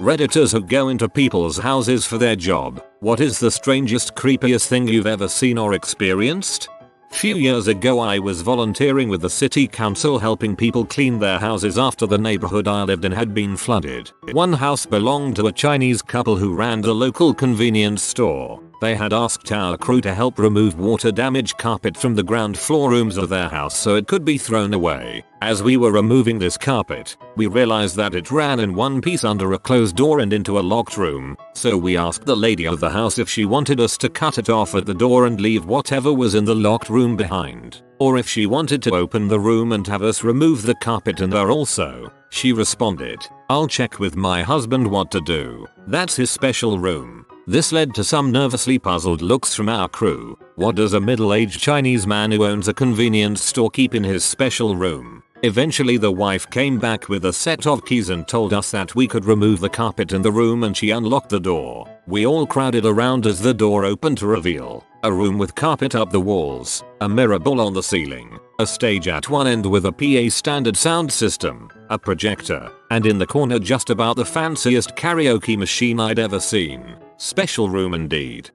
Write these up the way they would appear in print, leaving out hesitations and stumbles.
Redditors who go into people's houses for their job. What is the strangest, creepiest thing you've ever seen or experienced? Few years ago I was volunteering with the city council helping people clean their houses after the neighborhood I lived in had been flooded. One house belonged to a Chinese couple who ran the local convenience store. They had asked our crew to help remove water damaged carpet from the ground floor rooms of their house so it could be thrown away. As we were removing this carpet, we realized that it ran in one piece under a closed door and into a locked room, so we asked the lady of the house if she wanted us to cut it off at the door and leave whatever was in the locked room behind, or if she wanted to open the room and have us remove the carpet in there also. She responded, "I'll check with my husband what to do. That's his special room." This led to some nervously puzzled looks from our crew. What does a middle-aged Chinese man who owns a convenience store keep in his special room? Eventually the wife came back with a set of keys and told us that we could remove the carpet in the room, and she unlocked the door. We all crowded around as the door opened to reveal a room with carpet up the walls, a mirror ball on the ceiling, a stage at one end with a PA standard sound system, a projector, and in the corner just about the fanciest karaoke machine I'd ever seen. Special room indeed.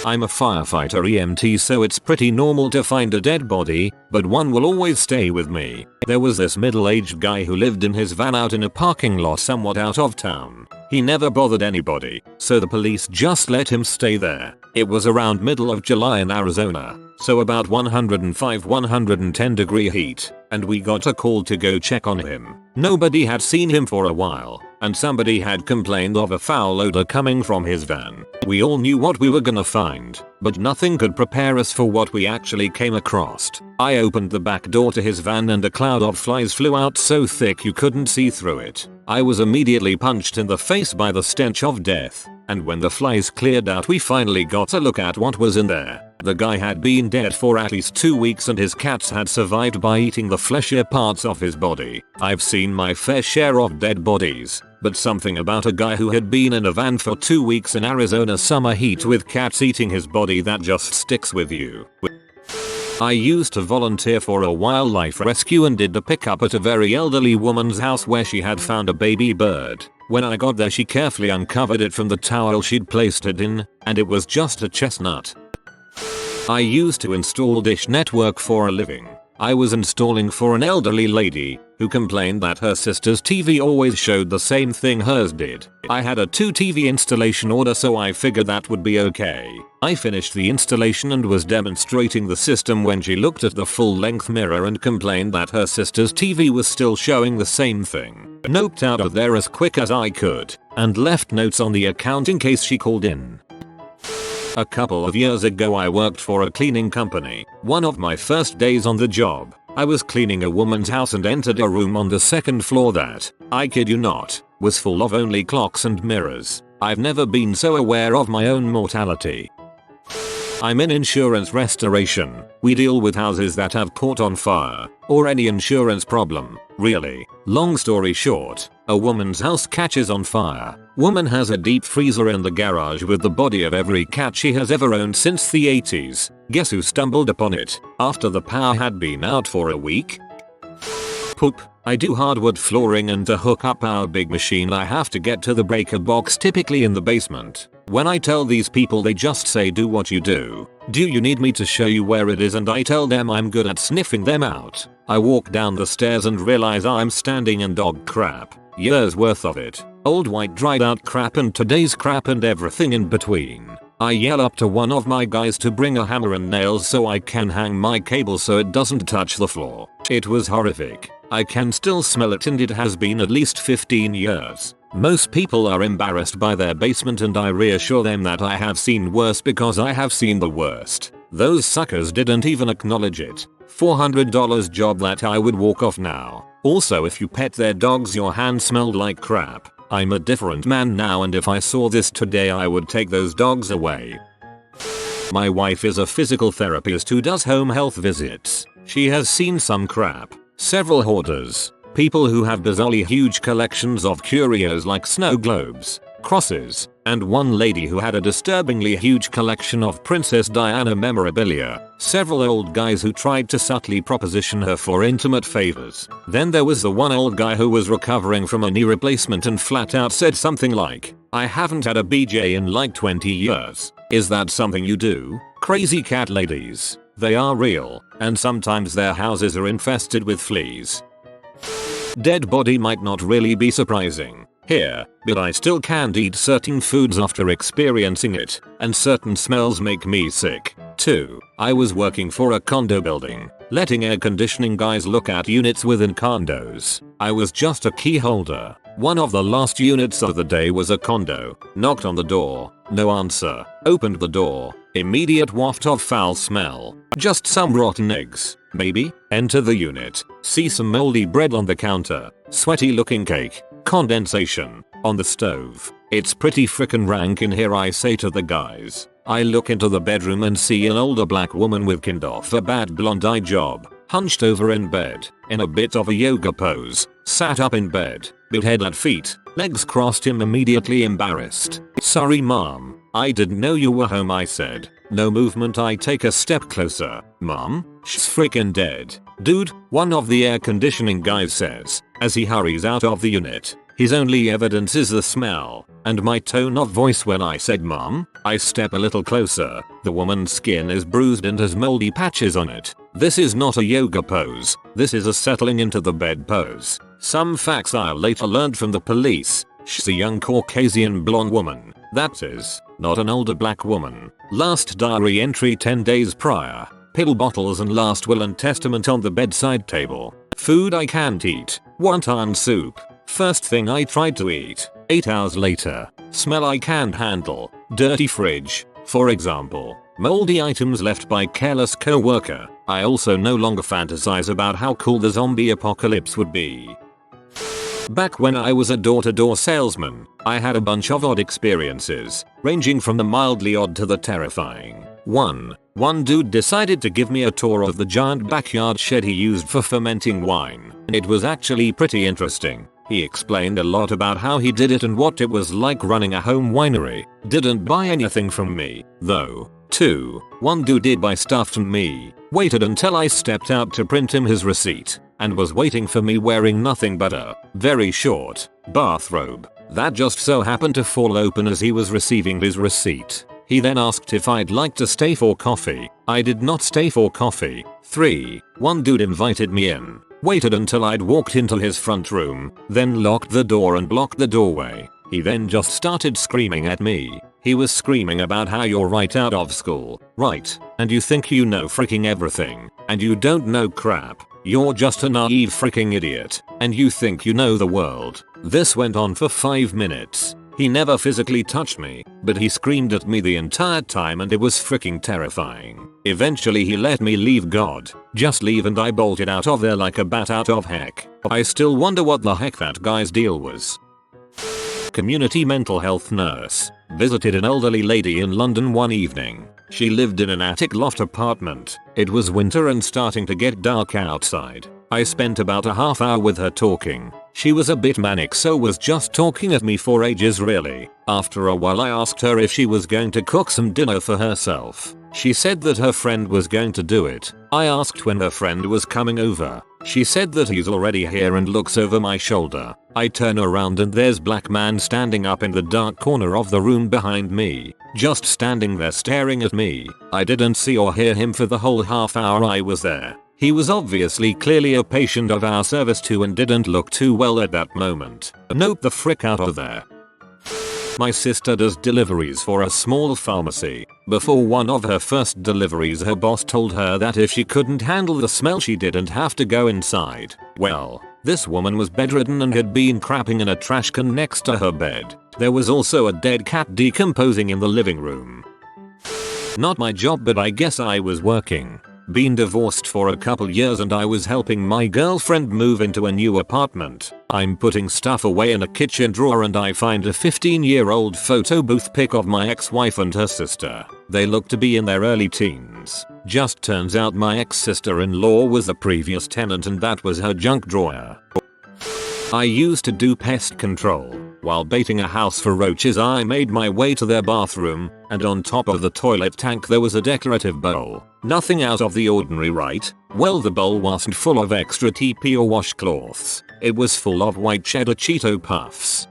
I'm a firefighter EMT, so it's pretty normal to find a dead body, but one will always stay with me. There was this middle-aged guy who lived in his van out in a parking lot somewhat out of town. He never bothered anybody, so the police just let him stay there. It was around middle of July in Arizona, so about 105-110 degree heat, and we got a call to go check on him. Nobody had seen him for a while, and somebody had complained of a foul odor coming from his van. We all knew what we were gonna find, but nothing could prepare us for what we actually came across. I opened the back door to his van and a cloud of flies flew out so thick you couldn't see through it. I was immediately punched in the face by the stench of death, and when the flies cleared out we finally got a look at what was in there. The guy had been dead for at least 2 weeks and his cats had survived by eating the fleshier parts of his body. I've seen my fair share of dead bodies, but something about a guy who had been in a van for 2 weeks in Arizona summer heat with cats eating his body that just sticks with you. I used to volunteer for a wildlife rescue and did a pickup at a very elderly woman's house where she had found a baby bird. When I got there she carefully uncovered it from the towel she'd placed it in, and it was just a chestnut. I used to install dish network for a living. I was installing for an elderly lady who complained that her sister's TV always showed the same thing hers did. I had a 2 TV installation order, so I figured that would be okay. I finished the installation and was demonstrating the system when she looked at the full-length mirror and complained that her sister's TV was still showing the same thing. Noped out of there as quick as I could and left notes on the account in case she called in. A couple of years ago I worked for a cleaning company. One of my first days on the job, I was cleaning a woman's house and entered a room on the 2nd floor that, I kid you not, was full of only clocks and mirrors. I've never been so aware of my own mortality. I'm in insurance restoration. We deal with houses that have caught on fire, or any insurance problem, really. Long story short, a woman's house catches on fire. Woman has a deep freezer in the garage with the body of every cat she has ever owned since the 80s. Guess who stumbled upon it after the power had been out for a week? Poop. I do hardwood flooring, and to hook up our big machine I have to get to the breaker box, typically in the basement. When I tell these people they just say do what you do. Do you need me to show you where it is? And I tell them I'm good at sniffing them out. I walk down the stairs and realize I'm standing in dog crap. Years worth of it. Old white dried out crap and today's crap and everything in between. I yell up to one of my guys to bring a hammer and nails so I can hang my cable so it doesn't touch the floor. It was horrific. I can still smell it, and it has been at least 15 years. Most people are embarrassed by their basement and I reassure them that I have seen worse because I have seen the worst. Those suckers didn't even acknowledge it. $400 job that I would walk off now. Also, if you pet their dogs your hand smelled like crap. I'm a different man now, and if I saw this today I would take those dogs away. My wife is a physical therapist who does home health visits. She has seen some crap. Several hoarders. People who have bizarrely huge collections of curios like snow globes. crosses, and one lady who had a disturbingly huge collection of Princess Diana memorabilia, several old guys who tried to subtly proposition her for intimate favors. Then there was the one old guy who was recovering from a knee replacement and flat out said something like, "I haven't had a BJ in like 20 years. Is that something you do?" Crazy cat ladies. They are real, and sometimes their houses are infested with fleas. Dead body might not really be surprising here, but I still can't eat certain foods after experiencing it, and certain smells make me sick. 2. I was working for a condo building, letting air conditioning guys look at units within condos. I was just a key holder. One of the last units of the day was a condo. Knocked on the door. No answer. Opened the door. Immediate waft of foul smell. Just some rotten eggs. Maybe. Enter the unit. See some moldy bread on the counter. Sweaty looking cake. Condensation. On the stove. It's pretty frickin' rank in here, I say to the guys. I look into the bedroom and see an older black woman with kind of a bad blonde eye job. Hunched over in bed. In a bit of a yoga pose. Sat up in bed. But head at feet. Legs crossed. Him immediately embarrassed. "Sorry mom. I didn't know you were home," I said. No movement. I take a step closer. "Mom? She's freaking dead." "Dude," one of the air conditioning guys says, as he hurries out of the unit. His only evidence is the smell, and my tone of voice when I said "Mom." I step a little closer. The woman's skin is bruised and has moldy patches on it. This is not a yoga pose. This is a settling into the bed pose. Some facts I later learned from the police. She's a young Caucasian blonde woman. That is, not an older black woman. Last diary entry 10 days prior. Pill bottles and last will and testament on the bedside table. Food I can't eat. Wonton soup. First thing I tried to eat. 8 hours later. Smell I can't handle. Dirty fridge. For example, moldy items left by careless co-worker. I also no longer fantasize about how cool the zombie apocalypse would be. Back when I was a door-to-door salesman, I had a bunch of odd experiences, ranging from the mildly odd to the terrifying. One dude decided to give me a tour of the giant backyard shed he used for fermenting wine. It was actually pretty interesting. He explained a lot about how he did it and what it was like running a home winery. Didn't buy anything from me, though. 2. One dude did buy stuff from me, waited until I stepped out to print him his receipt, and was waiting for me wearing nothing but a very short bathrobe that just so happened to fall open as he was receiving his receipt. He then asked if I'd like to stay for coffee. I did not stay for coffee. 3. One dude invited me in, waited until I'd walked into his front room, then locked the door and blocked the doorway. He then just started screaming at me. He was screaming about how you're right out of school, right? And you think you know freaking everything, and you don't know crap. You're just a naive freaking idiot, and you think you know the world. This went on for 5 minutes. He never physically touched me, but he screamed at me the entire time and it was freaking terrifying. Eventually he let me leave. God, just leave, and I bolted out of there like a bat out of heck. I still wonder what the heck that guy's deal was. Community mental health nurse visited an elderly lady in London one evening. She lived in an attic loft apartment. It was winter and starting to get dark outside. I spent about a half hour with her talking. She was a bit manic, so was just talking at me for ages really. After a while I asked her if she was going to cook some dinner for herself. She said that her friend was going to do it. I asked when her friend was coming over. She said that he's already here and looks over my shoulder. I turn around and there's black man standing up in the dark corner of the room behind me. Just standing there staring at me. I didn't see or hear him for the whole half hour I was there. He was obviously clearly a patient of our service too and didn't look too well at that moment. Nope the frick out of there. My sister does deliveries for a small pharmacy. Before one of her first deliveries her boss told her that if she couldn't handle the smell she didn't have to go inside. Well, this woman was bedridden and had been crapping in a trash can next to her bed. There was also a dead cat decomposing in the living room. Not my job, but I guess I was working. Been divorced for a couple years and I was helping my girlfriend move into a new apartment. I'm putting stuff away in a kitchen drawer and I find a 15-year-old photo booth pic of my ex-wife and her sister. They look to be in their early teens. Just turns out my ex-sister-in-law was the previous tenant and that was her junk drawer. I used to do pest control. While baiting a house for roaches, I made my way to their bathroom, and on top of the toilet tank there was a decorative bowl. Nothing out of the ordinary, right? Well, the bowl wasn't full of extra TP or washcloths. It was full of white cheddar Cheeto puffs.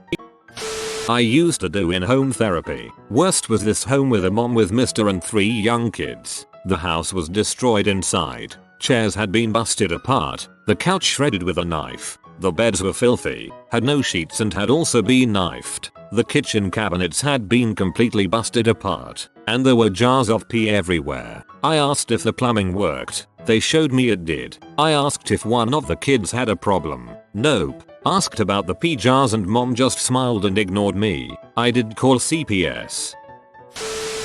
I used to do in-home therapy. Worst was this home with a mom with Mr. and 3 young kids. The house was destroyed inside. Chairs had been busted apart, the couch shredded with a knife. The beds were filthy, had no sheets and had also been knifed. The kitchen cabinets had been completely busted apart, and there were jars of pee everywhere. I asked if the plumbing worked. They showed me it did. I asked if one of the kids had a problem. Nope. Asked about the pee jars and mom just smiled and ignored me. I did call CPS.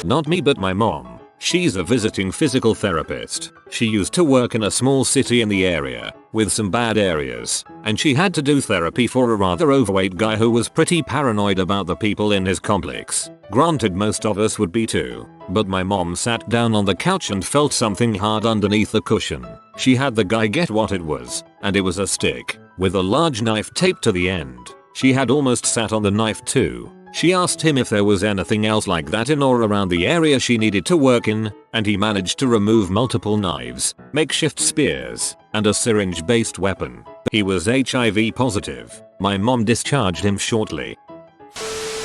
Not me, but my mom. She's a visiting physical therapist. She used to work in a small city in the area, with some bad areas, and she had to do therapy for a rather overweight guy who was pretty paranoid about the people in his complex. Granted, most of us would be too, but my mom sat down on the couch and felt something hard underneath the cushion. She had the guy get what it was, and it was a stick, with a large knife taped to the end. She had almost sat on the knife too. She asked him if there was anything else like that in or around the area she needed to work in, and he managed to remove multiple knives, makeshift spears, and a syringe-based weapon. He was HIV positive. My mom discharged him shortly.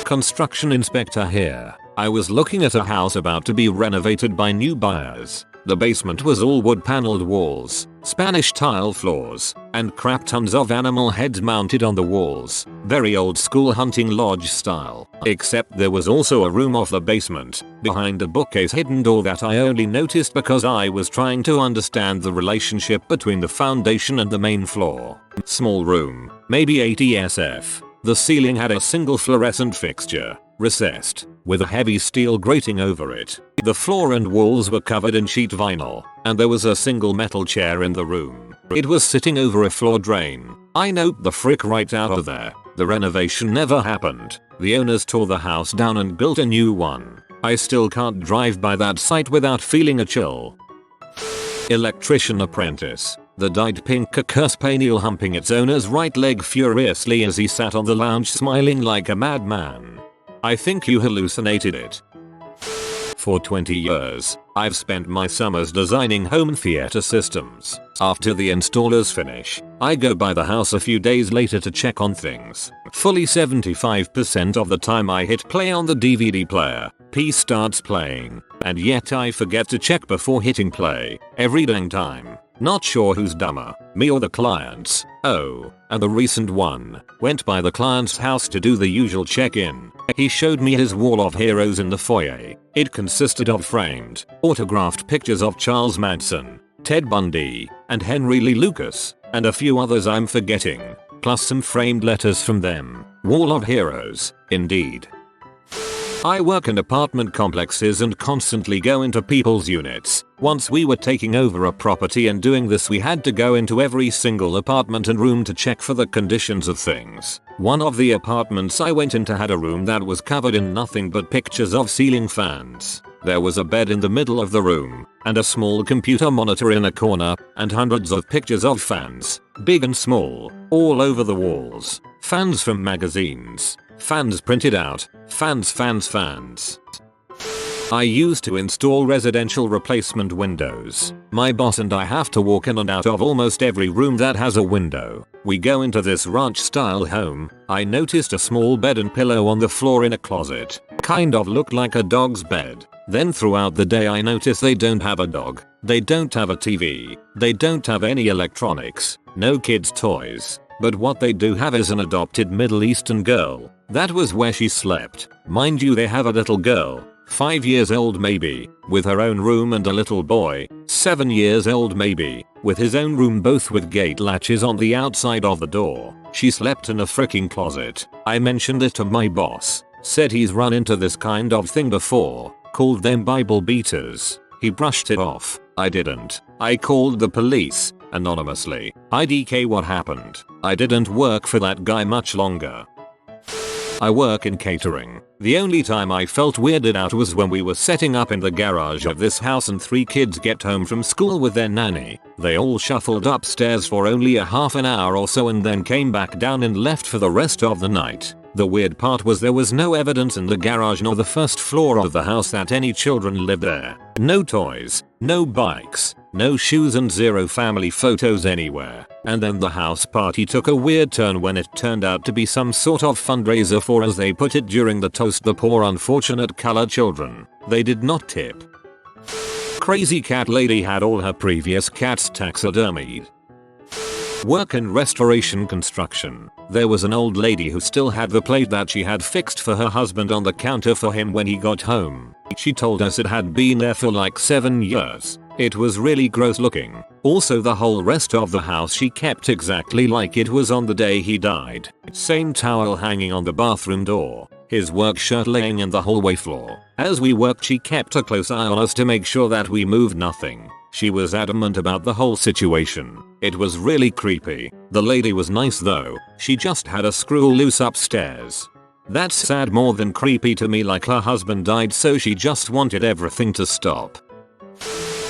Construction inspector here. I was looking at a house about to be renovated by new buyers. The basement was all wood paneled walls, Spanish tile floors, and crap tons of animal heads mounted on the walls. Very old school hunting lodge style. Except there was also a room off the basement, behind a bookcase hidden door that I only noticed because I was trying to understand the relationship between the foundation and the main floor. Small room, maybe 80 SF. The ceiling had a single fluorescent fixture, recessed, with a heavy steel grating over it. The floor and walls were covered in sheet vinyl, and there was a single metal chair in the room. It was sitting over a floor drain. I noped the frick right out of there. The renovation never happened. The owners tore the house down and built a new one. I still can't drive by that site without feeling a chill. Electrician apprentice. The dyed pink curse painel humping its owner's right leg furiously as he sat on the lounge smiling like a madman. I think you hallucinated it. For 20 years, I've spent my summers designing home theater systems. After the installers finish, I go by the house a few days later to check on things. Fully 75% of the time I hit play on the DVD player, P starts playing, and yet I forget to check before hitting play, every dang time. Not sure who's dumber, me or the clients. Oh, and the recent one, went by the client's house to do the usual check-in. He showed me his wall of heroes in the foyer. It consisted of framed, autographed pictures of Charles Manson, Ted Bundy, and Henry Lee Lucas, and a few others I'm forgetting, plus some framed letters from them. Wall of heroes, indeed. I work in apartment complexes and constantly go into people's units. Once we were taking over a property, and doing this we had to go into every single apartment and room to check for the conditions of things. One of the apartments I went into had a room that was covered in nothing but pictures of ceiling fans. There was a bed in the middle of the room, and a small computer monitor in a corner, and hundreds of pictures of fans, big and small, all over the walls. Fans from magazines. Fans printed out. Fans. I used to install residential replacement windows. My boss and I have to walk in and out of almost every room that has a window. We go into this ranch style home. I noticed a small bed and pillow on the floor in a closet. Kind of looked like a dog's bed. Then throughout the day I notice they don't have a dog. They don't have a TV. They don't have any electronics. No kids' toys. But what they do have is an adopted Middle Eastern girl. That was where she slept. Mind you, they have a little girl, 5 years old maybe, with her own room, and a little boy, 7 years old maybe, with his own room, both with gate latches on the outside of the door. She slept in a freaking closet. I mentioned it to my boss. Said he's run into this kind of thing before. Called them Bible beaters. He brushed it off. I didn't. I called the police. Anonymously. IDK what happened. I didn't work for that guy much longer. I work in catering. The only time I felt weirded out was when we were setting up in the garage of this house and 3 kids get home from school with their nanny. They all shuffled upstairs for only a half an hour or so and then came back down and left for the rest of the night. The weird part was there was no evidence in the garage nor the first floor of the house that any children lived there. No toys, no bikes, no shoes and zero family photos anywhere. And then the house party took a weird turn when it turned out to be some sort of fundraiser for, as they put it during the toast, the poor unfortunate colored children. They did not tip. Crazy cat lady had all her previous cats taxidermied. Work in restoration construction. There was an old lady who still had the plate that she had fixed for her husband on the counter for him when he got home. She told us it had been there for like 7 years. It was really gross looking. Also, the whole rest of the house she kept exactly like it was on the day he died. Same towel hanging on the bathroom door. His work shirt laying in the hallway floor. As we worked, she kept a close eye on us to make sure that we moved nothing. She was adamant about the whole situation. It was really creepy. The lady was nice though. She just had a screw loose upstairs. That's sad more than creepy to me, like her husband died so she just wanted everything to stop.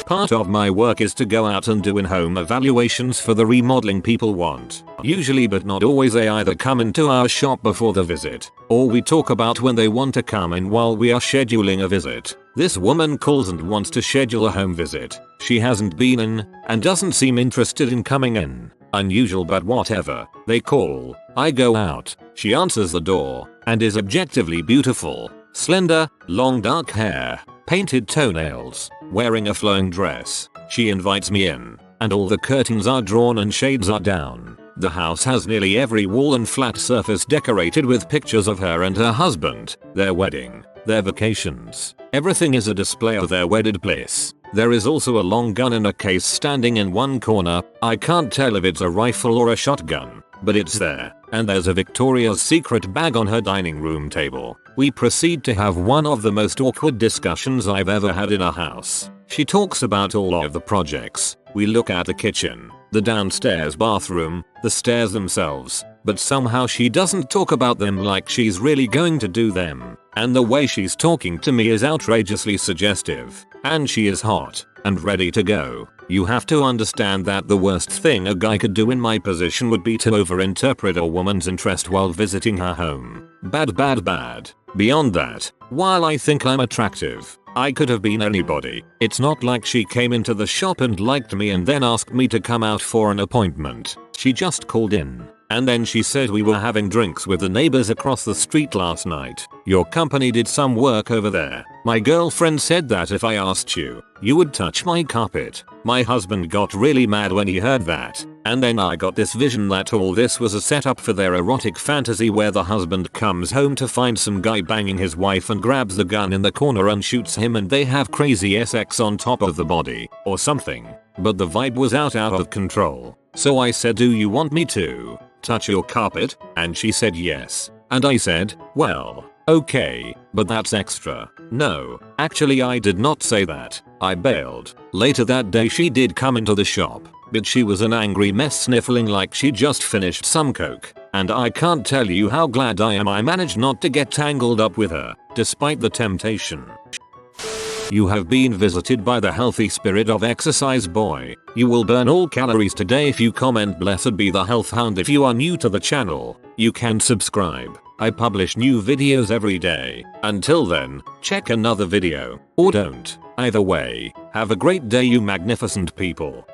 Part of my work is to go out and do in-home evaluations for the remodeling people want. Usually, but not always, they either come into our shop before the visit, or we talk about when they want to come in while we are scheduling a visit. This woman calls and wants to schedule a home visit. She hasn't been in, and doesn't seem interested in coming in. Unusual, but whatever. They call. I go out. She answers the door, and is objectively beautiful. Slender, long dark hair, painted toenails, wearing a flowing dress. She invites me in, and all the curtains are drawn and shades are down. The house has nearly every wall and flat surface decorated with pictures of her and her husband, their wedding, their vacations. Everything is a display of their wedded bliss. There is also a long gun in a case standing in one corner. I can't tell if it's a rifle or a shotgun, but it's there. And there's a Victoria's Secret bag on her dining room table. We proceed to have one of the most awkward discussions I've ever had in a house. She talks about all of the projects. We look at the kitchen, the downstairs bathroom, the stairs themselves, but somehow she doesn't talk about them like she's really going to do them. And the way she's talking to me is outrageously suggestive. And she is hot and ready to go. You have to understand that the worst thing a guy could do in my position would be to overinterpret a woman's interest while visiting her home. Bad, bad, bad. Beyond that, while I think I'm attractive, I could have been anybody. It's not like she came into the shop and liked me and then asked me to come out for an appointment. She just called in. And then she said we were having drinks with the neighbors across the street last night. Your company did some work over there. My girlfriend said that if I asked you, you would touch my carpet. My husband got really mad when he heard that. And then I got this vision that all this was a setup for their erotic fantasy where the husband comes home to find some guy banging his wife and grabs the gun in the corner and shoots him, and they have crazy sex on top of the body or something. But the vibe was out of control. So I said, do you want me to touch your carpet? And she said yes. And I said, well, okay, but that's extra. No, actually I did not say that. I bailed. Later that day she did come into the shop, but she was an angry mess sniffling like she just finished some coke. And I can't tell you how glad I am I managed not to get tangled up with her, despite the temptation. You have been visited by the healthy spirit of exercise boy. You will burn all calories today if you comment blessed be the health hound. If you are new to the channel, you can subscribe. I publish new videos every day. Until then, check another video, or don't. Either way, have a great day you magnificent people.